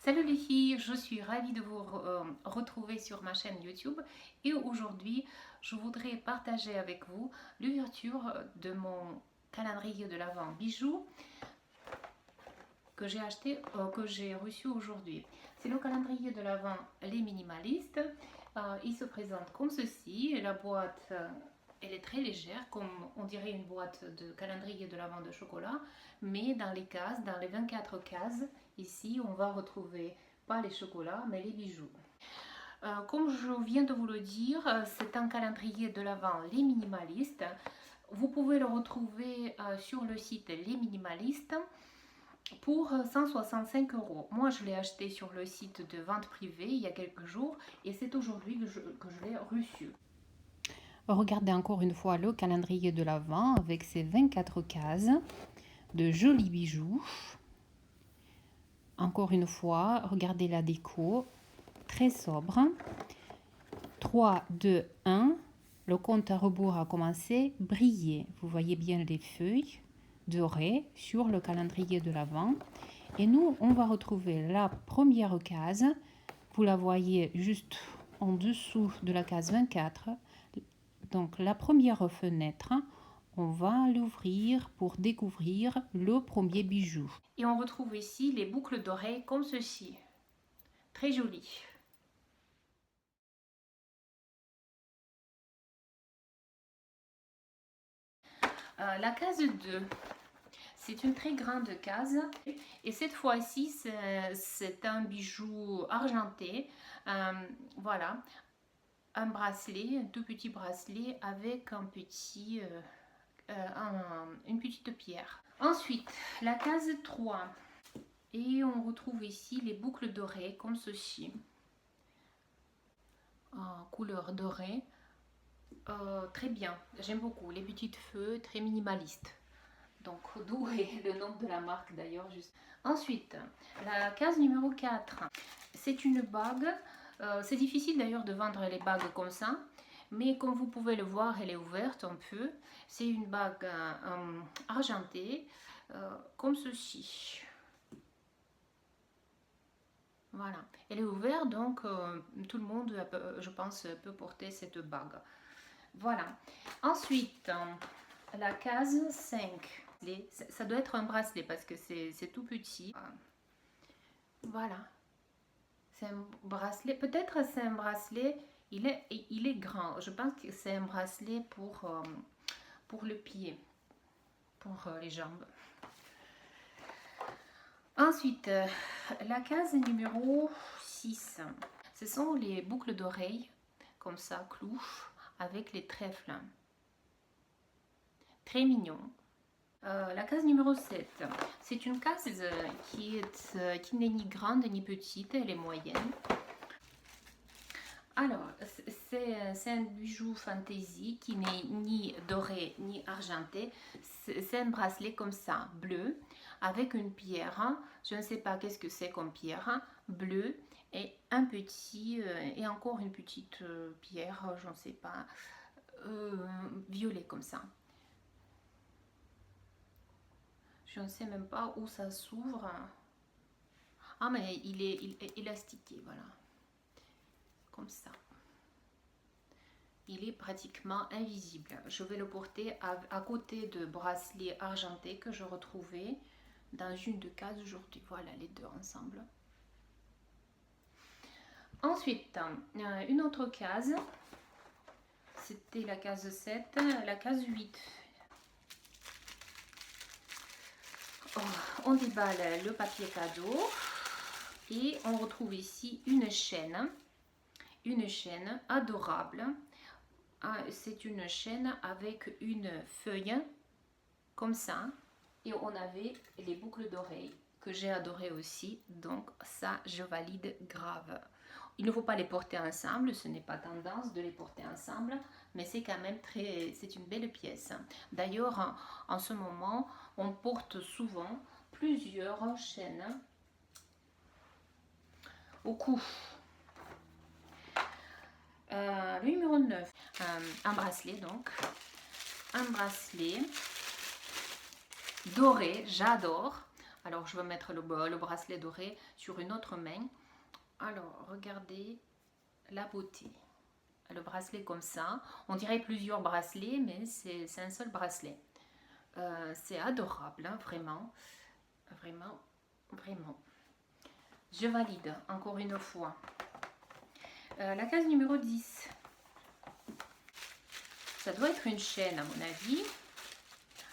Salut les filles, je suis ravie de vous retrouver sur ma chaîne YouTube et aujourd'hui je voudrais partager avec vous l'ouverture de mon calendrier de l'Avent bijoux que j'ai acheté, que j'ai reçu aujourd'hui. C'est le calendrier de l'Avent les minimalistes. Il se présente comme ceci. La boîte elle est très légère, comme on dirait une boîte de calendrier de l'Avent de chocolat, mais dans les cases, dans les 24 cases, ici on va retrouver pas les chocolats mais les bijoux. Comme je viens de vous le dire, c'est un calendrier de l'Avent les minimalistes. Vous pouvez le retrouver sur le site Les Minimalistes pour 165 euros. Moi, je l'ai acheté sur le site de vente privée il y a quelques jours et c'est aujourd'hui que je l'ai reçu. Regardez encore une fois le calendrier de l'Avent avec ses 24 cases, de jolis bijoux. Encore une fois, regardez la déco, très sobre. 3, 2, 1, le compte à rebours a commencé, briller. Vous voyez bien les feuilles dorées sur le calendrier de l'Avent. Et nous, on va retrouver la première case. Vous la voyez juste en dessous de la case 24. Donc la première fenêtre, on va l'ouvrir pour découvrir le premier bijou. Et on retrouve ici les boucles d'oreilles comme ceci. Très jolies. La case 2. C'est une très grande case et cette fois-ci c'est un bijou argenté. Voilà, un bracelet, un tout petit bracelet avec un petit, une petite pierre. Ensuite, la case 3. Et on retrouve ici les boucles dorées comme ceci. En couleur dorée. Très bien, j'aime beaucoup les petites feux très minimalistes. Donc d'où est le nom de la marque d'ailleurs. Ensuite, la case numéro 4. C'est une bague. C'est difficile d'ailleurs de vendre les bagues comme ça. Mais comme vous pouvez le voir, elle est ouverte un peu. C'est une bague argentée comme ceci. Voilà, elle est ouverte donc tout le monde, je pense, peut porter cette bague. Voilà. Ensuite, la case 5. Ça doit être un bracelet parce que c'est tout petit. Voilà. C'est un bracelet. Peut-être c'est un bracelet. Il est grand. Je pense que c'est un bracelet pour le pied. Pour les jambes. Ensuite, la case numéro 6. Ce sont les boucles d'oreilles. Comme ça, clous. Avec les trèfles. Très mignon. La case numéro 7, c'est une case qui n'est ni grande ni petite, elle est moyenne. Alors, c'est un bijou fantaisie qui n'est ni doré ni argenté. C'est un bracelet comme ça, bleu, avec une pierre. Je ne sais pas qu'est-ce que c'est comme pierre. Bleu et un petit, et encore une petite pierre, je ne sais pas, violet comme ça. Je ne sais même pas où ça s'ouvre. Ah, mais il est élastiqué, voilà. Comme ça. Il est pratiquement invisible. Je vais le porter à côté de bracelets argentés que je retrouvais dans une de cases aujourd'hui. Voilà, les deux ensemble. Ensuite, une autre case. C'était la case 7, la case 8. Oh, on déballe le papier cadeau et on retrouve ici une chaîne adorable. C'est une chaîne avec une feuille comme ça et on avait les boucles d'oreilles que j'ai adoré aussi, donc ça je valide grave. Il ne faut pas les porter ensemble, ce n'est pas tendance de les porter ensemble, mais c'est quand même c'est une belle pièce. D'ailleurs, en ce moment, on porte souvent plusieurs chaînes au cou. Le numéro 9, un bracelet donc, un bracelet doré, j'adore, Alors, je vais mettre le bracelet doré sur une autre main. Alors, regardez la beauté. Le bracelet comme ça. On dirait plusieurs bracelets, mais c'est un seul bracelet. C'est adorable, hein, vraiment. Vraiment, vraiment. Je valide, encore une fois. La case numéro 10. Ça doit être une chaîne, à mon avis.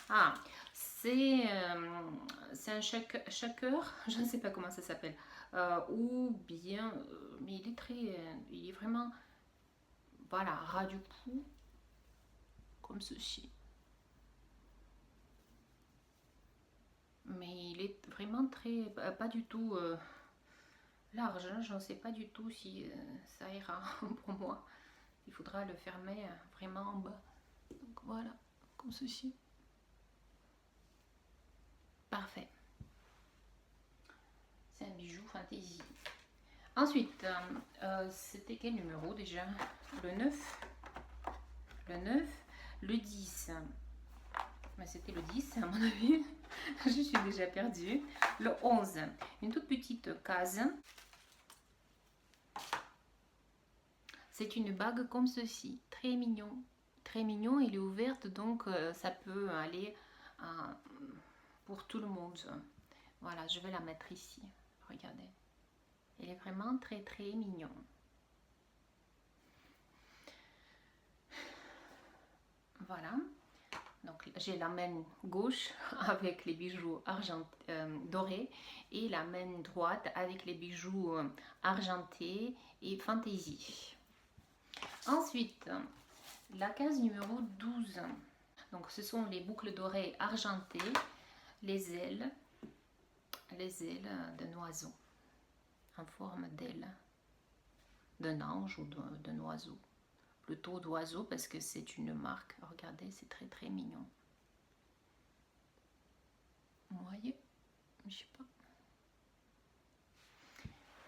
Ah, c'est un shaker, je ne sais pas comment ça s'appelle. Ou bien, mais il est vraiment, voilà, ras du cou, comme ceci. Mais il est vraiment très, pas du tout large, hein. Je ne sais pas du tout si ça ira pour moi. Il faudra le fermer vraiment en bas. Donc voilà, comme ceci. Parfait. C'est un bijou fantaisie. Ensuite, c'était quel numéro déjà? Le 9. Le 9. Le 10. Mais c'était le 10 à mon avis. Je suis déjà perdue. Le 11. Une toute petite case. C'est une bague comme ceci. Très mignon. Très mignon. Elle est ouverte, donc ça peut aller pour tout le monde. Voilà, je vais la mettre ici. Regardez. Elle est vraiment très très mignon. Voilà. Donc j'ai la main gauche avec les bijoux dorés et la main droite avec les bijoux argentés et fantaisie. Ensuite, la case numéro 12. Donc ce sont les boucles dorées argentées, les ailes d'un oiseau en forme d'aile, d'un ange ou d'un oiseau. Plutôt d'oiseau parce que c'est une marque. Regardez, c'est très très mignon. Vous voyez? Je sais pas.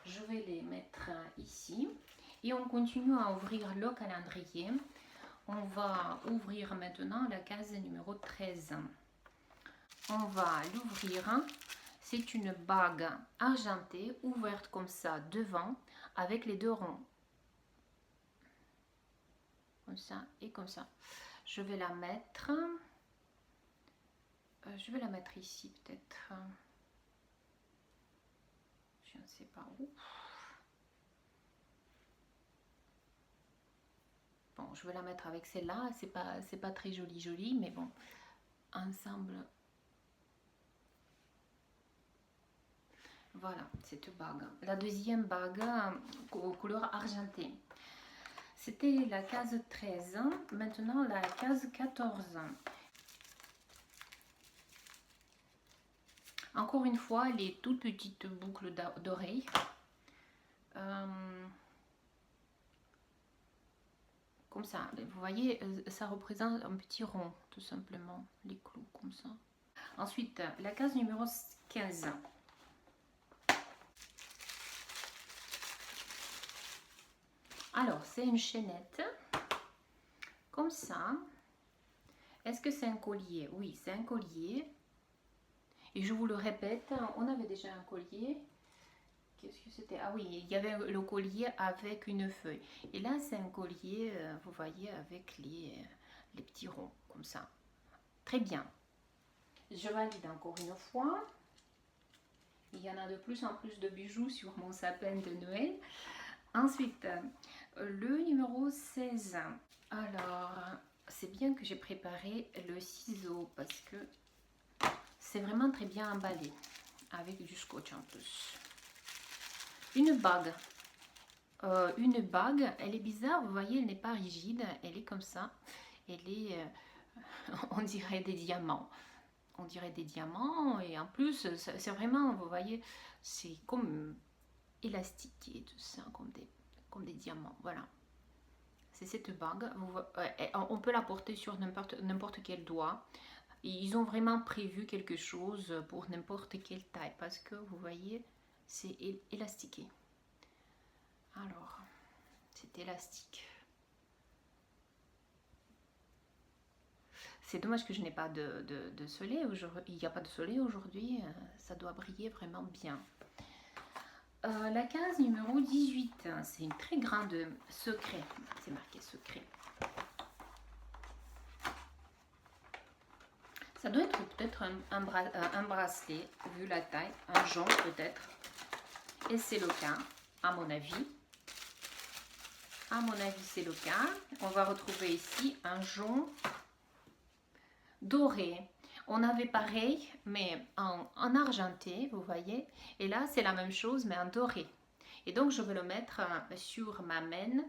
Je vais les mettre ici et on continue à ouvrir le calendrier. On va ouvrir maintenant la case numéro 13. On va l'ouvrir. C'est une bague argentée ouverte comme ça devant avec les deux ronds. Comme ça et comme ça. Je vais la mettre. Je vais la mettre ici peut-être. Je ne sais pas où. Bon, je vais la mettre avec celle-là. C'est pas très joli, mais bon, ensemble. Voilà, cette bague. La deuxième bague aux couleurs argentées. C'était la case 13. Maintenant, la case 14. Encore une fois, les toutes petites boucles d'oreilles. Comme ça, vous voyez, ça représente un petit rond, tout simplement, les clous, comme ça. Ensuite, la case numéro 15. Alors, c'est une chaînette, comme ça. Est-ce que c'est un collier? Oui, c'est un collier. Et je vous le répète, on avait déjà un collier. Qu'est-ce que c'était? Ah oui, il y avait le collier avec une feuille. Et là, c'est un collier, vous voyez, avec les petits ronds, comme ça. Très bien. Je valide encore une fois. Il y en a de plus en plus de bijoux sur mon sapin de Noël. Ensuite, le numéro 16. Alors, c'est bien que j'ai préparé le ciseau parce que c'est vraiment très bien emballé avec du scotch en plus. Une bague. Elle est bizarre, vous voyez, elle n'est pas rigide, elle est comme ça. Elle est, on dirait des diamants. On dirait des diamants et en plus, c'est vraiment, vous voyez, c'est comme élastiqué, tout ça, comme des diamants. Voilà. C'est cette bague. On peut la porter sur n'importe quel doigt. Et ils ont vraiment prévu quelque chose pour n'importe quelle taille parce que vous voyez, c'est élastiqué. Alors, c'est élastique. C'est dommage que je n'ai pas de soleil aujourd'hui. Il n'y a pas de soleil aujourd'hui. Ça doit briller vraiment bien. La case numéro 18, c'est une très grande secret. C'est marqué secret. Ça doit être peut-être un bracelet, vu la taille, un jonc peut-être. Et c'est le cas, à mon avis. À mon avis, c'est le cas. On va retrouver ici un jonc doré. On avait pareil, mais en argenté, vous voyez. Et là, c'est la même chose, mais en doré. Et donc, je vais le mettre sur ma main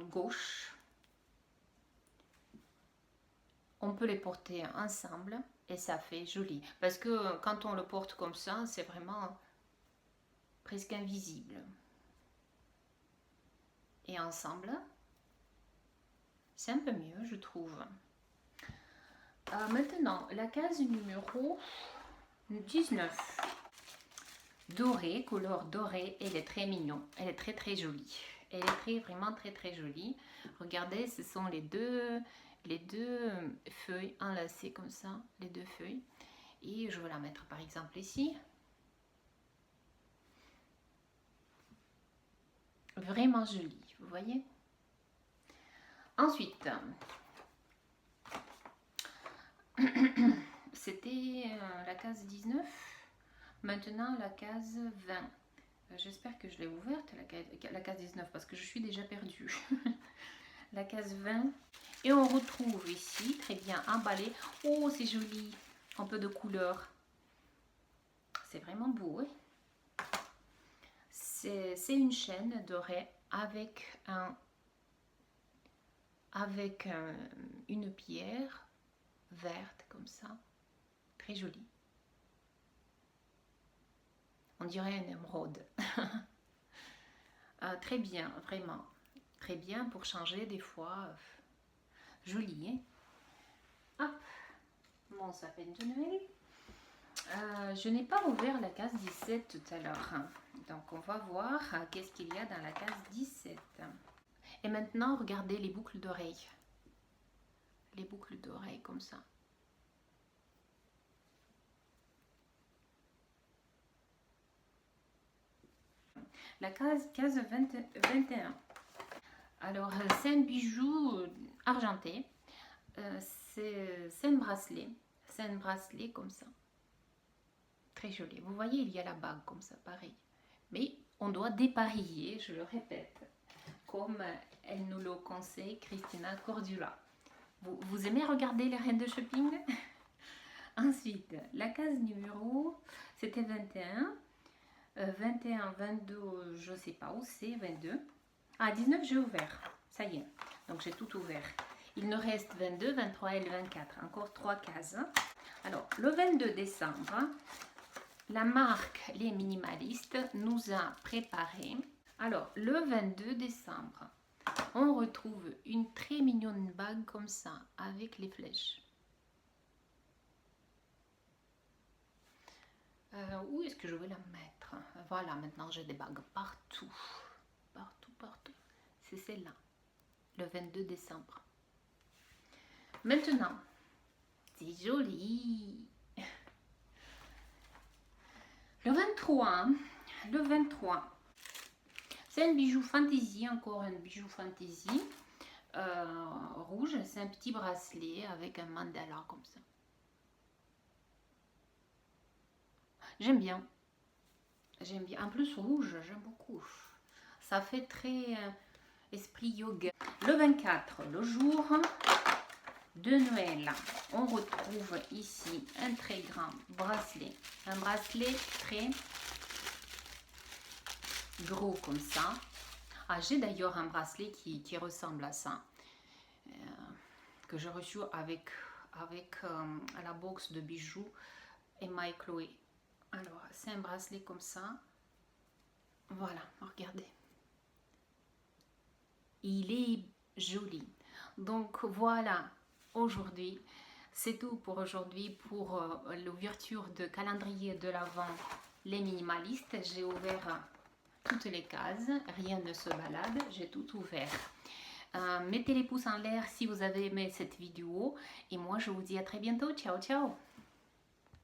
gauche. On peut les porter ensemble et ça fait joli. Parce que quand on le porte comme ça, c'est vraiment presque invisible. Et ensemble, c'est un peu mieux, je trouve. Maintenant, la case numéro 19. Doré, couleur dorée, elle est très mignon. Elle est très très jolie. Elle est vraiment très très jolie. Regardez, ce sont les deux feuilles enlacées comme ça, les deux feuilles. Et je vais la mettre par exemple ici. Vraiment jolie, vous voyez. Ensuite, c'était la case 19. Maintenant, la case 20. J'espère que je l'ai ouverte, la case 19, parce que je suis déjà perdue. La case 20. Et on retrouve ici, très bien emballé. Oh, c'est joli. Un peu de couleur. C'est vraiment beau. Hein? C'est une chaîne dorée avec une pierre verte comme ça. Très jolie. On dirait une émeraude. Très bien, vraiment. Très bien pour changer des fois. Joli, hein? Hop, mon sapin de Noël. Je n'ai pas ouvert la case 17 tout à l'heure. Donc, on va voir qu'est-ce qu'il y a dans la case 17. Et maintenant, regardez les boucles d'oreilles. Les boucles d'oreilles comme ça. La case 21. Alors, c'est un bijou argenté. C'est un bracelet. C'est un bracelet comme ça. Très joli. Vous voyez, il y a la bague comme ça, pareil. Mais on doit dépareiller, je le répète, comme elle nous le conseille, Christina Cordula. Vous aimez regarder les reines de shopping? Ensuite, la case numéro, c'était 21. 21, 22, je ne sais pas où c'est, 22. Ah, 19, j'ai ouvert. Ça y est. Donc, j'ai tout ouvert. Il nous reste 22, 23 et le 24. Encore 3 cases. Alors, le 22 décembre, la marque Les Minimalistes nous a préparé. Alors, le 22 décembre, on retrouve une très mignonne bague comme ça, avec les flèches. Où est-ce que je vais la mettre? Voilà, maintenant j'ai des bagues partout. Partout, partout. C'est celle-là, le 22 décembre. Maintenant, c'est joli. Le 23, c'est un bijou fantaisie, encore un bijou fantaisie rouge. C'est un petit bracelet avec un mandala comme ça. J'aime bien. J'aime bien. En plus, rouge, j'aime beaucoup. Ça fait très esprit yoga. Le 24, le jour de Noël, on retrouve ici un très grand bracelet. Un bracelet très gros comme ça. Ah, j'ai d'ailleurs un bracelet qui ressemble à ça. Que j'ai reçu avec la box de bijoux Emma et Chloé. Alors, c'est un bracelet comme ça. Voilà, regardez. Il est joli. Donc, voilà, aujourd'hui, c'est tout pour aujourd'hui, pour l'ouverture de calendrier de l'Avent Les Minimalistes. J'ai ouvert toutes les cases, rien ne se balade, j'ai tout ouvert. Mettez les pouces en l'air si vous avez aimé cette vidéo. Et moi, je vous dis à très bientôt. Ciao, ciao!